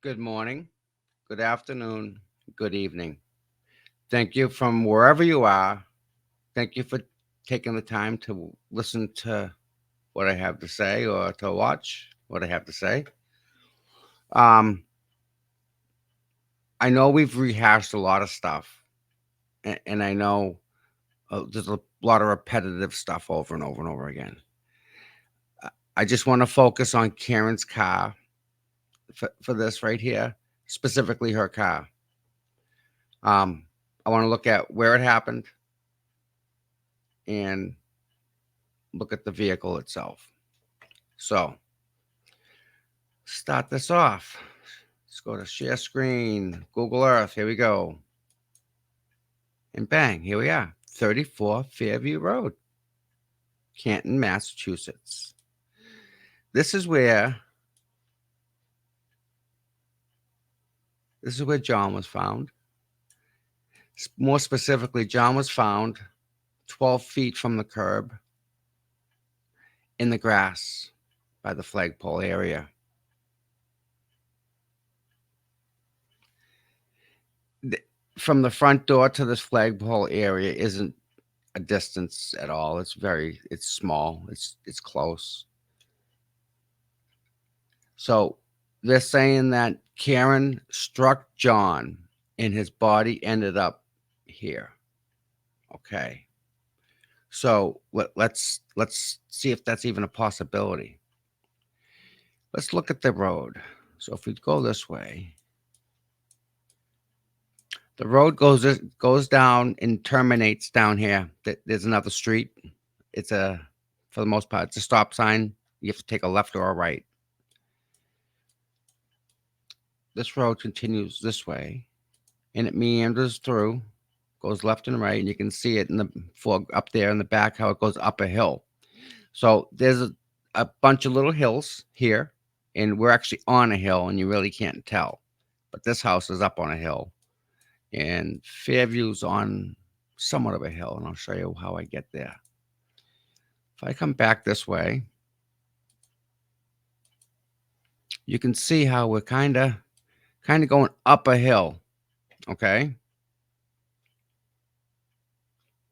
Good morning, good afternoon, good evening. Thank you from wherever you are. Thank you for taking the time to listen to what I have to say or to watch what I have to say. Um, I know we've rehashed a lot of stuff, and I know there's a lot of repetitive stuff over and over and over again. I just want to focus on Karen's car for this right here, specifically her car. Um, I want to look at where it happened and look at the vehicle itself. So, start this off. Let's go to share screen, Google Earth. Here we go. And bang, here we are. 34 Fairview Road, Canton, Massachusetts. This is where John was found. More specifically, John was found 12 feet from the curb in the grass by the flagpole area. From the front door to this flagpole area isn't a distance at all. It's small. It's close. So they're saying that Karen struck John and his body ended up here. Okay. So let's see if that's even a possibility. Let's look at the road. So if we go this way, the road goes down and terminates down here. There's another street. It's for the most part, it's a stop sign. You have to take a left or a right. This road continues this way, and it meanders through, goes left and right, and you can see it in the up there in the back how it goes up a hill. So there's a bunch of little hills here, and we're actually on a hill, and you really can't tell. But this house is up on a hill, and Fairview's on somewhat of a hill, and I'll show you how I get there. If I come back this way, you can see how we're kind of going up a hill. Okay,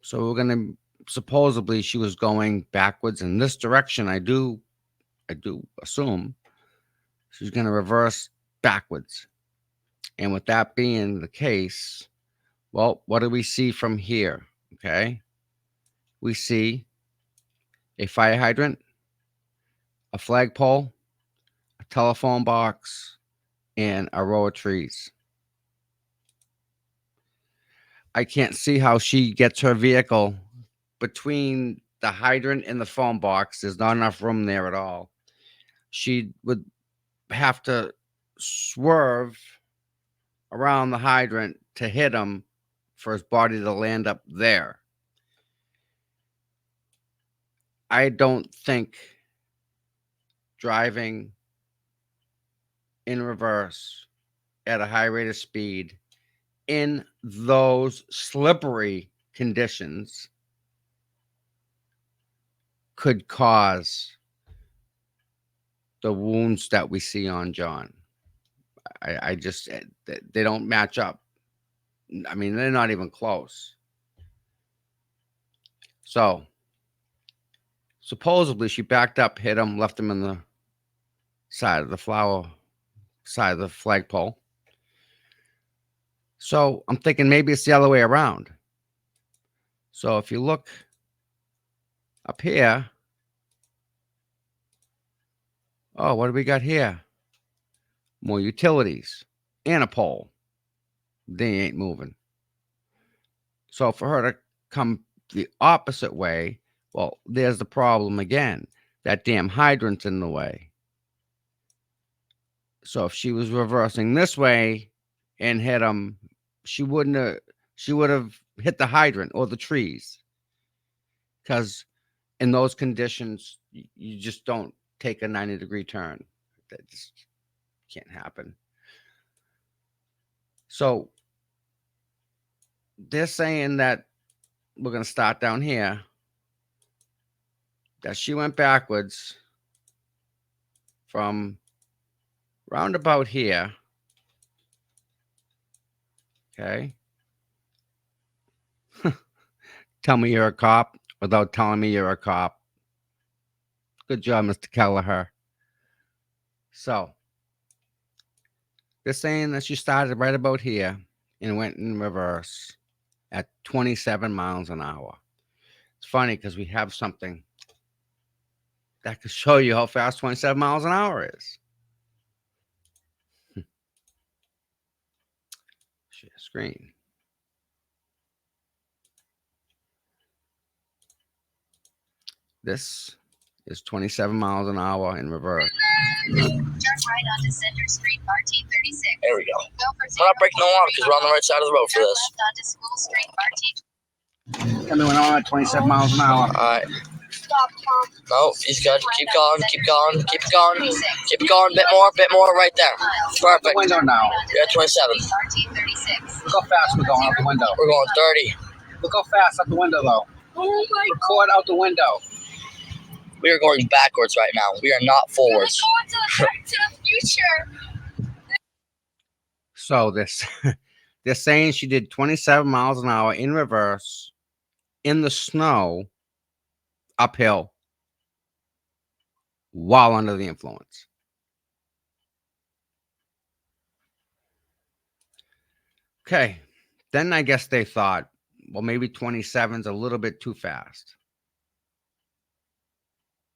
so we're gonna supposedly she was going backwards in this direction. I do assume she's gonna reverse backwards. And with that being the case, well, what do we see from here? Okay, we see a fire hydrant, a flagpole, a telephone box, and a row of trees. I can't see how she gets her vehicle between the hydrant and the phone box. There's not enough room there at all. She would have to swerve around the hydrant to hit him for his body to land up there. I don't think driving in reverse at a high rate of speed in those slippery conditions could cause the wounds that we see on John. I just, they don't match up. I mean, they're not even close. So, supposedly, she backed up, hit him, left him in the side of the side of the flagpole. So, I'm thinking maybe it's the other way around. So, if you look up here, oh, what do we got here? More utilities and a pole. They ain't moving. So, for her to come the opposite way, well, there's the problem again. That damn hydrant's in the way. So if she was reversing this way and hit him, she wouldn't have. She would have hit the hydrant or the trees. Because in those conditions, you just don't take a 90-degree turn. That just can't happen. So they're saying that we're going to start down here. That she went backwards from roundabout here Okay. Tell me you're a cop without telling me you're a cop. Good job, Mr. Kelleher. So, they're saying that she started right about here and went in reverse at 27 miles an hour. It's funny because we have something that could show you how fast 27 miles an hour is. Share screen. This is 27 miles an hour in reverse. Turn right onto Center Street, RT 36. There we go. We're not breaking the law because we're on the right side of the road for this. Left onto School Street, RT. Coming on at 27 miles an hour. Alright. Stop, Tom. No, he's good. Keep going, keep going, keep going. Keep going, bit more, right there. Perfect. The window now. You're at 27. Look how fast we're going out the window. We're going 30. Look how fast out the window, though. Oh my Record out the window. We are going backwards right now. We are not forwards. We're going to the future. So this, they're saying she did 27 miles an hour in reverse in the snow uphill while under the influence. Okay. Then I guess they thought, well, maybe 27's a little bit too fast.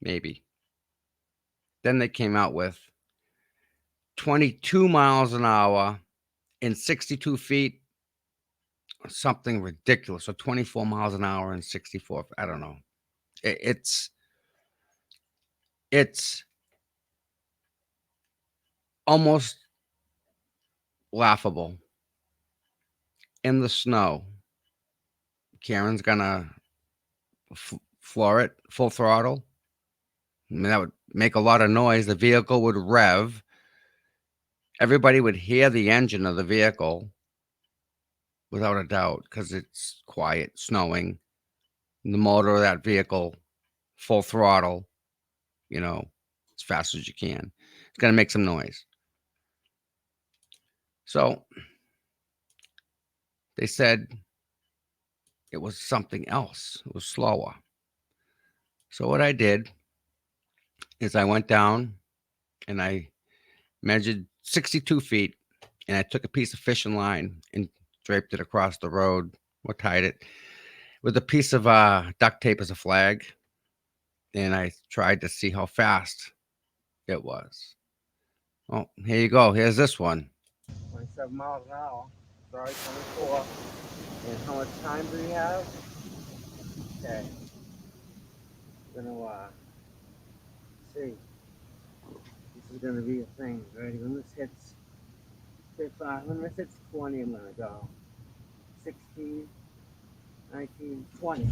Maybe. Then they came out with 22 miles an hour in 62 feet. Something ridiculous. So 24 miles an hour and 64. I don't know. It's almost laughable. In the snow, Karen's gonna floor it full throttle. I mean, that would make a lot of noise. The vehicle would rev. Everybody would hear the engine of the vehicle without a doubt because it's quiet, snowing. The motor of that vehicle, full throttle, as fast as you can. It's going to make some noise. So they said it was something else. It was slower. So what I did is I went down and I measured 62 feet and I took a piece of fishing line and draped it across the road or tied it with a piece of duct tape as a flag. And I tried to see how fast it was. Oh, here you go. Here's this one. 27 miles an hour. Sorry, 24. And how much time do we have? Okay. Gonna see. This is gonna be a thing. Ready? When this hits 20, I'm gonna go 16, 19, 20.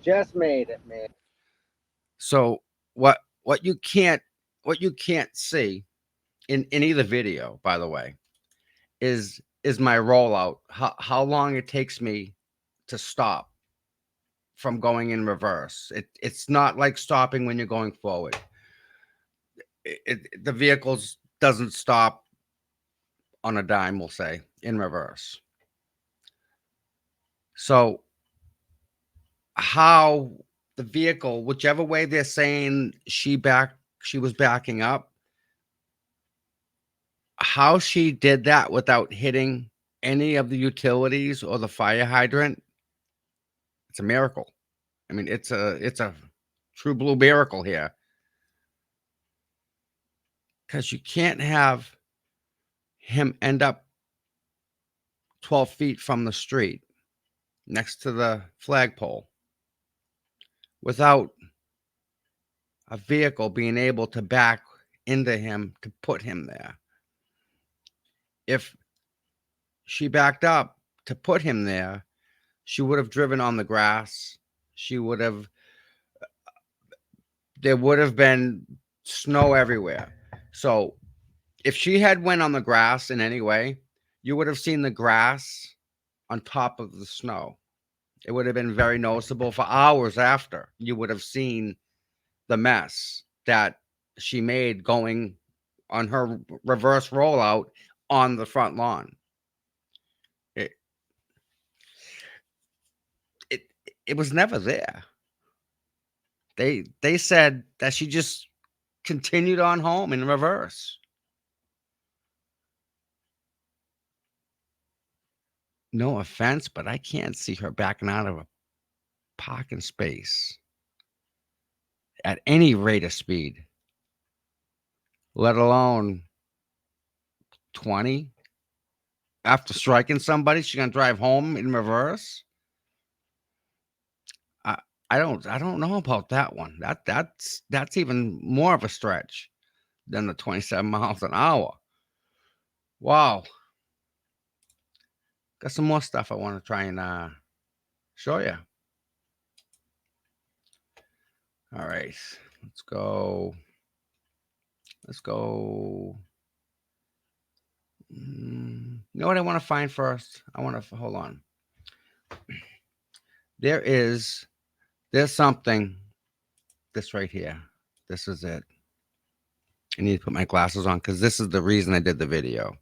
Just made it, man. So what you can't see in either video, by the way, is my rollout. How long it takes me to stop from going in reverse. It's not like stopping when you're going forward. The vehicles doesn't stop on a dime, we'll say, in reverse. So how the vehicle, whichever way they're saying she was backing up, how she did that without hitting any of the utilities or the fire hydrant, it's a miracle. I mean, it's a true blue miracle here. Because you can't have him end up 12 feet from the street next to the flagpole without a vehicle being able to back into him to put him there. If she backed up to put him there, she would have driven on the grass. There would have been snow everywhere. So if she had went on the grass in any way, you would have seen the grass on top of the snow. It would have been very noticeable for hours after. You would have seen the mess that she made going on her reverse rollout on the front lawn. It it it was never there. They said that she just continued on home in reverse. No offense, but I can't see her backing out of a parking space at any rate of speed, let alone 20. After striking somebody, she's gonna drive home in reverse. I I don't know about that one. That's even more of a stretch than the 27 miles an hour. Wow. Got some more stuff I want to try and show you. All right. Let's go. Let's go. You know what I want to find first? I want to hold on. There's something. This right here. This is it. I need to put my glasses on because this is the reason I did the video.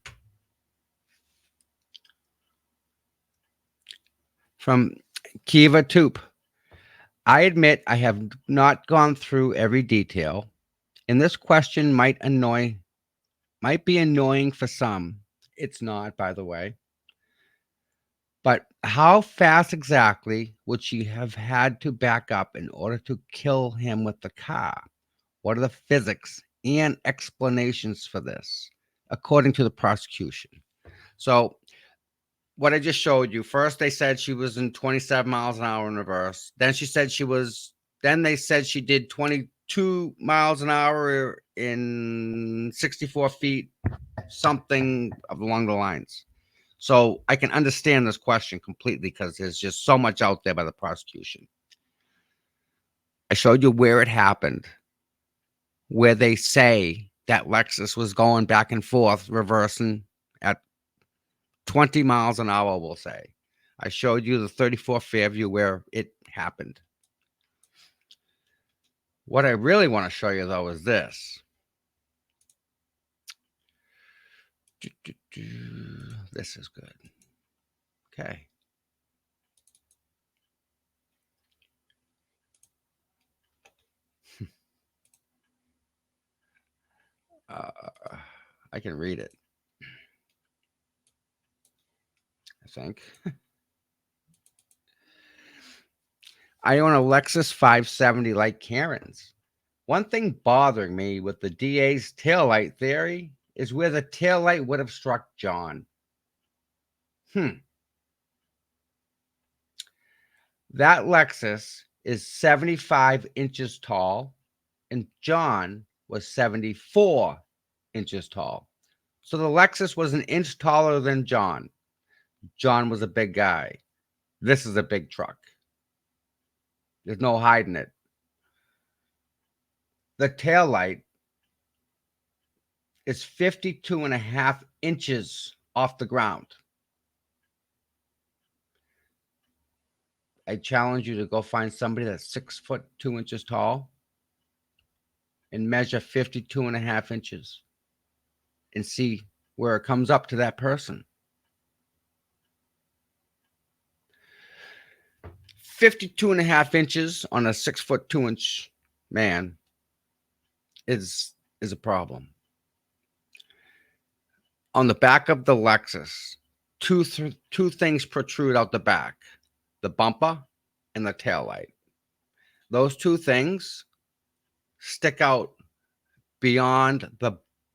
From Kiva Toop. I admit I have not gone through every detail, and this question might be annoying for some. It's not, by the way. But how fast exactly would she have had to back up in order to kill him with the car? What are the physics and explanations for this, according to the prosecution? So, what I just showed you, first they said she was in 27 miles an hour in reverse. Then they said she did 22 miles an hour in 64 feet, something along the lines. So I can understand this question completely because there's just so much out there by the prosecution. I showed you where it happened, where they say that Lexus was going back and forth, reversing at 20 miles an hour, we'll say. I showed you the 34 Fairview where it happened. What I really want to show you, though, is this. This is good. Okay. I can read it, I think. I own a Lexus 570 like Karen's. One thing bothering me with the DA's taillight theory is where the taillight would have struck John. That Lexus is 75 inches tall, and John was 74 inches tall. So the Lexus was an inch taller than John. John was a big guy. This is a big truck. There's no hiding it. The taillight is 52 and a half inches off the ground. I challenge you to go find somebody that's 6'2" tall and measure 52 and a half inches and see where it comes up to that person. 52 and a half inches on a 6'2" man is a problem. On the back of the Lexus, two things protrude out the back: the bumper and the taillight. Those two things stick out beyond the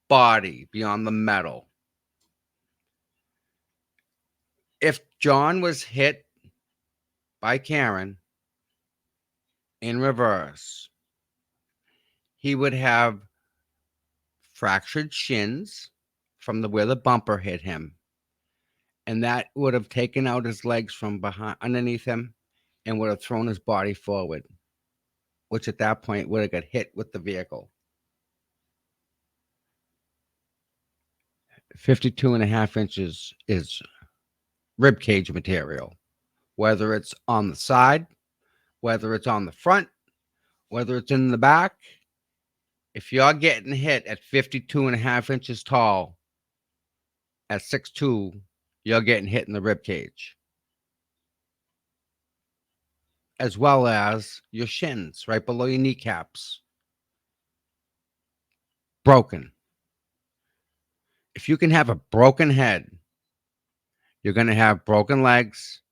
body, beyond the metal. If John was hit by Karen in reverse, he would have fractured shins from where the bumper hit him, and that would have taken out his legs from behind underneath him and would have thrown his body forward, which at that point would have got hit with the vehicle. 52 and a half inches is rib cage material, whether it's on the side, whether it's on the front, whether it's in the back. If you're getting hit at 52 and a half inches tall, at 6'2", you're getting hit in the rib cage, as well as your shins, right below your kneecaps, broken. If you can have a broken head, you're going to have broken legs,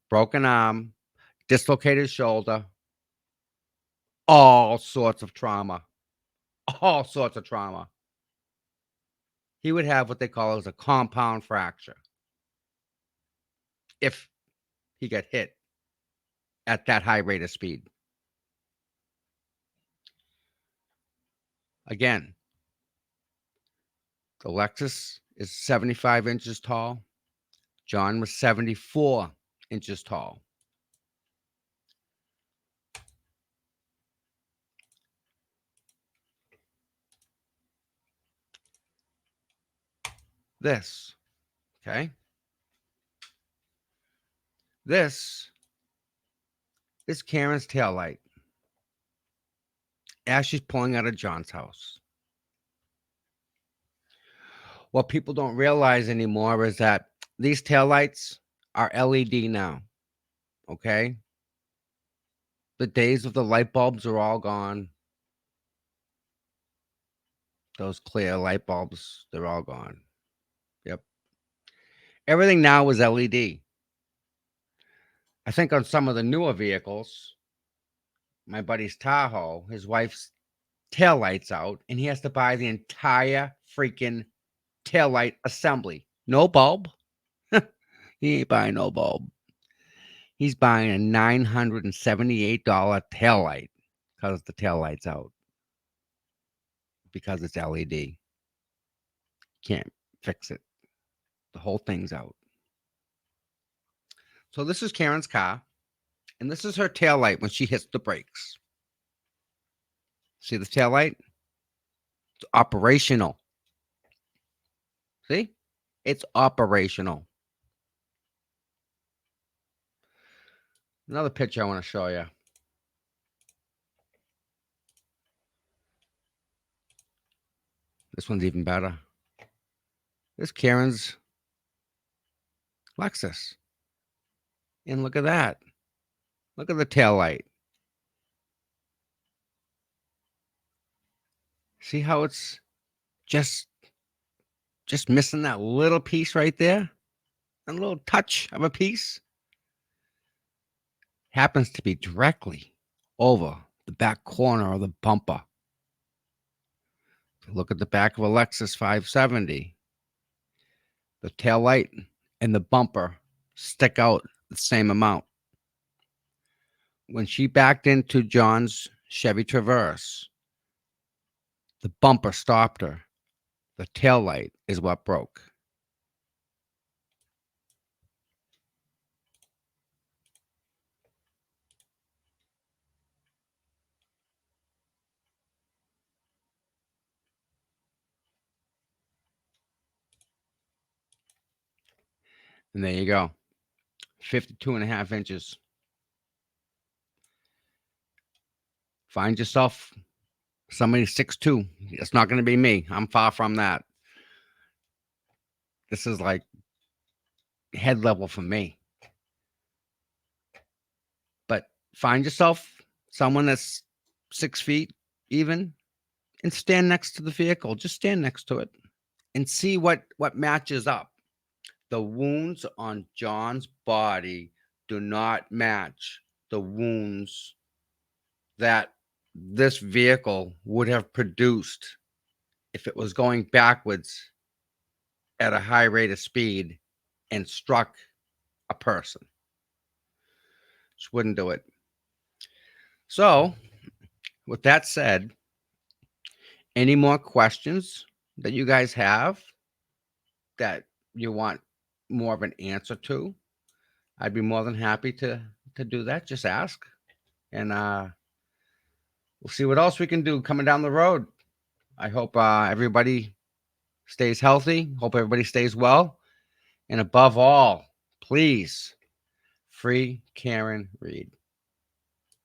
broken arm, dislocated shoulder, all sorts of trauma. All sorts of trauma. He would have what they call as a compound fracture if he got hit at that high rate of speed. Again, the Lexus is 75 inches tall. John was 74 inches tall. This, okay? This is Karen's taillight as she's pulling out of John's house. What people don't realize anymore is that these taillights are LED now, okay? The days of the light bulbs are all gone. Those clear light bulbs, they're all gone. Yep. Everything now is LED. I think on some of the newer vehicles, my buddy's Tahoe, his wife's taillight's out, and he has to buy the entire freaking taillight assembly. No bulb. He ain't buying no bulb. He's buying a $978 taillight because the taillight's out. Because it's LED. Can't fix it. The whole thing's out. So this is Karen's car, and this is her taillight when she hits the brakes. See the taillight? It's operational. See? It's operational. Another picture I want to show you. This one's even better. This is Karen's Lexus. And look at that. Look at the taillight. See how it's just missing that little piece right there? A little touch of a piece. Happens to be directly over the back corner of the bumper. If you look at the back of a Lexus 570, the taillight and the bumper stick out the same amount. When she backed into John's Chevy Traverse, the bumper stopped her. The taillight is what broke. And there you go. 52 and a half inches. Find yourself somebody 6'2". It's not going to be me. I'm far from that. This is like head level for me. But find yourself someone that's 6 feet even and stand next to the vehicle. Just stand next to it and see what matches up. The wounds on John's body do not match the wounds that this vehicle would have produced if it was going backwards at a high rate of speed and struck a person. Just wouldn't do it. So, with that said, any more questions that you guys have that you want more of an answer to, I'd be more than happy to do that. Just ask, and we'll see what else we can do coming down the road. I hope everybody stays healthy. Hope everybody stays well, and above all, please, free Karen Read.